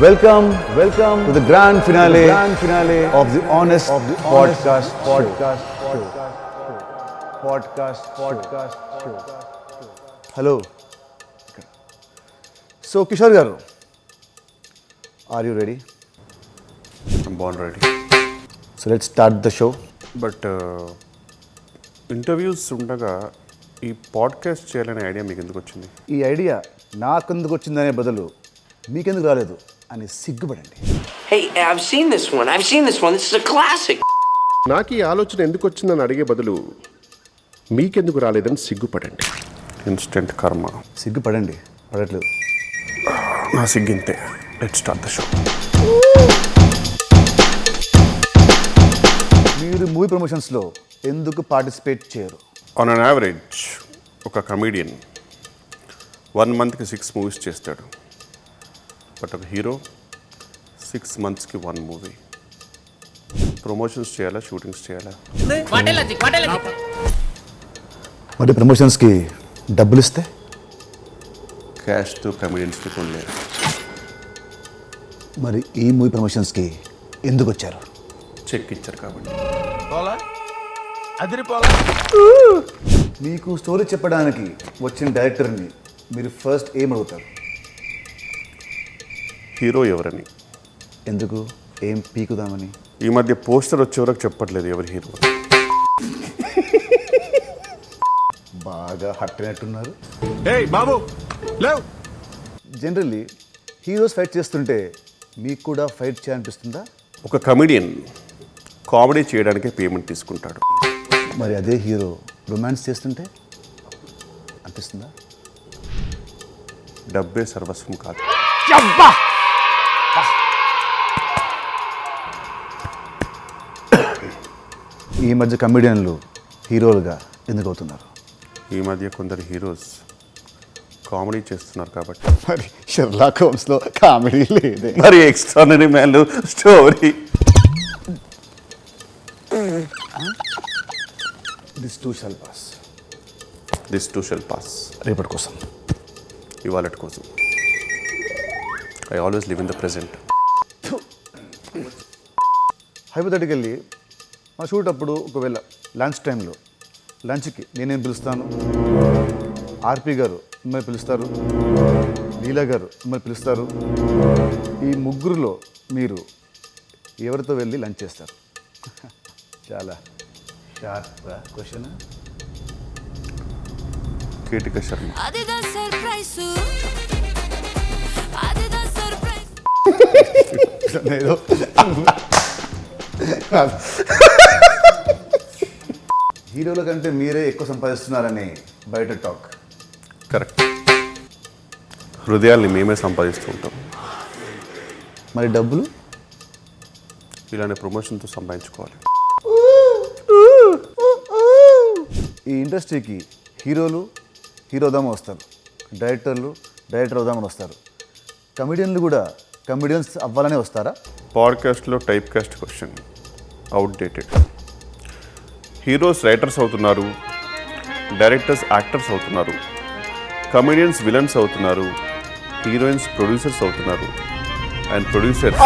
Welcome to the grand finale of the Honest Podcast Show. Hello. So, Kishore garu, are you ready? I'm born ready. So, let's start the show. But interviews ఉండగా ఈ podcast చేయాలనే idea మీకు ఎందుకు వచ్చింది? ఈ idea నాకెందుకు వచ్చిందనే బదులు మీకెందుకు రాలేదు అని సిగ్గుపడండి. Hey, I've seen this one. This is a classic. నాకు ఈ ఆలోచన ఎందుకు వచ్చిందని అడిగే బదులు మీకెందుకు రాలేదని సిగ్గుపడండి. ఇన్స్టెంట్ కర్మ. సిగ్గుపడండి, పడట్లేదు. నా సిగ్గింతే. Let's start the show. మీరు మూవీ ప్రమోషన్స్లో ఎందుకు పార్టిసిపేట్ చేయరు? ఆన్ అన్ యావరేజ్ ఒక కమీడియన్ 1 monthకి 6 movies చేస్తాడు. బట్ ఒక హీరో 6 monthsకి 1 movie. ప్రమోషన్స్ చేయాలా, షూటింగ్స్ చేయాలా? మరి ప్రమోషన్స్కి డబ్బులు ఇస్తే క్యాష్తో కమీడియన్స్కి కొనలేరు. మరి ఈ మూవీ ప్రమోషన్స్కి ఎందుకు వచ్చారు? చెక్ ఇచ్చారు కాబట్టి. మీకు స్టోరీ చెప్పడానికి వచ్చిన డైరెక్టర్ని మీరు ఫస్ట్ ఏం అడుగుతారు? హీరో ఎవరని. ఎందుకు? ఏం పీకుదామని? ఈ మధ్య పోస్టర్ వచ్చే వరకు చెప్పట్లేదు ఎవరి హీరో. బాగా హట్ అయినట్టున్నారు. బాబు లేవ్. జనరల్లీ హీరోస్ ఫైట్ చేస్తుంటే మీకు కూడా ఫైట్ చేయాలనిపిస్తుందా? ఒక కమెడియన్ కామెడీ చేయడానికే పేమెంట్ తీసుకుంటాడు. మరి అదే హీరో రొమాన్స్ చేస్తుంటే అనిపిస్తుందా? డబ్బే సర్వస్వం కాదు. ఈ మధ్య కమెడియన్లు హీరోలుగా ఎందుకు అవుతున్నారు? ఈ మధ్య కొందరు హీరోస్ కామెడీ చేస్తున్నారు కాబట్టి. మరి షెర్లాక్ హోమ్స్లో కామెడీ లేదే. మరి ఎక్స్ట్రానరీ మ్యాన్లు story. This too shall pass. This too shall pass. రేపటి కోసం, ఇవాళటి కోసం. I always live in the present. Hypothetically మా షూట్ అప్పుడు ఒకవేళ లంచ్ టైంలో లంచ్కి నేనేం పిలుస్తాను, ఆర్పి గారు మిమ్మల్ని పిలుస్తారు, లీలా గారు మిమ్మల్ని పిలుస్తారు. ఈ ముగ్గురులో మీరు ఎవరితో వెళ్ళి లంచ్ చేస్తారు? చాలా షార్ప్ క్వశ్చన్. కీటిక శర్మ. ఏదో హీరోల కంటే మీరే ఎక్కువ సంపాదిస్తున్నారని బయట టాక్. కరెక్ట్. హృదయాల్ని మేమే సంపాదిస్తూ ఉంటాం. మరి డబ్బులు? ఇలానే ప్రమోషన్తో సంపాదించుకోవాలి. ఈ ఇండస్ట్రీకి హీరోలు హీరో అవుదామని వస్తారు, డైరెక్టర్లు డైరెక్టర్ అవుదామని వస్తారు, కమెడియన్లు కూడా కమెడియన్స్ అవ్వాలనే వస్తారా? పాడ్కాస్ట్లో typecast question outdated. Heroes writers అవుతున్నారు, డైరెక్టర్స్ యాక్టర్స్ అవుతున్నారు, కమెడియన్స్ విలన్స్ అవుతున్నారు, హీరోయిన్స్ ప్రొడ్యూసర్స్ అవుతున్నారు, అండ్ ప్రొడ్యూసర్స్.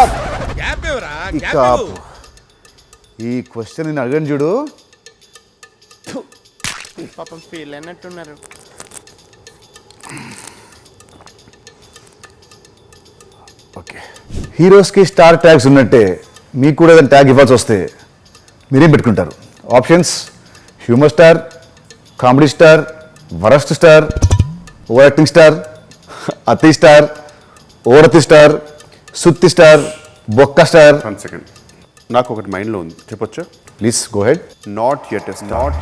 ఇక ఆపు. ఈ క్వశ్చన్ నేను అడగను చూడు. పాపం ఫీల్ అయినట్టున్నారు. ఓకే, హీరోస్కి స్టార్ ట్యాగ్స్ ఉన్నట్టే మీకు కూడా ఏదైనా ట్యాగ్ ఇవ్వాల్సి వస్తే మీరేం పెట్టుకుంటారు? Options: humour star, comedy star, worst star, over acting star, అతి స్టార్, ఓరతి స్టార్, సుత్తి స్టార్, బొక్క స్టార్. 1 second. నాకు ఒకటి మైండ్లో ఉంది, చెప్పొచ్చా? Please go head. Not yet a star.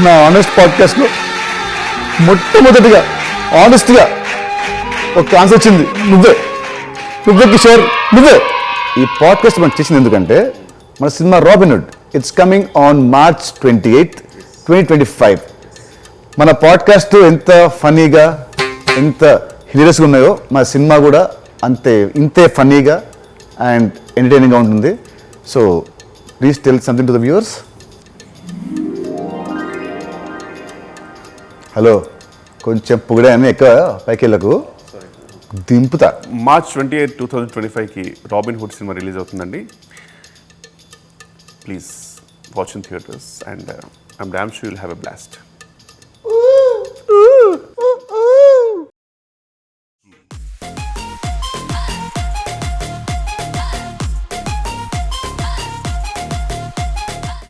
నా ఆనెస్ట్ పాడ్కాస్ట్లో మొట్టమొదటిగా ఆనెస్ట్గా ఒక ఆన్సర్ వచ్చింది. నువ్వే కిషోర్, నువ్వే. ఈ పాడ్కాస్ట్ మనం చేసింది ఎందుకంటే మన cinema robin hood it's coming on March 28, 2025. మన పాడ్కాస్ట్ ఎంత ఫన్నీగా, ఎంత హిలేరియస్గా ఉన్నాయో మన సినిమా కూడా ఇంతే ఫన్నీగా అండ్ ఎంటర్టైనింగ్గా ఉంటుంది. So please tell something to the viewers. Hello, కొంచెం పొగిడే అని ఎక్కువ పైకి వెళ్ళకు దింపుతా. మార్చ్ 28, 2025కి రాబిన్ హుడ్ సినిమా రిలీజ్ అవుతుందండి. Please watch in theatres and I'm damn sure you'll have a blast.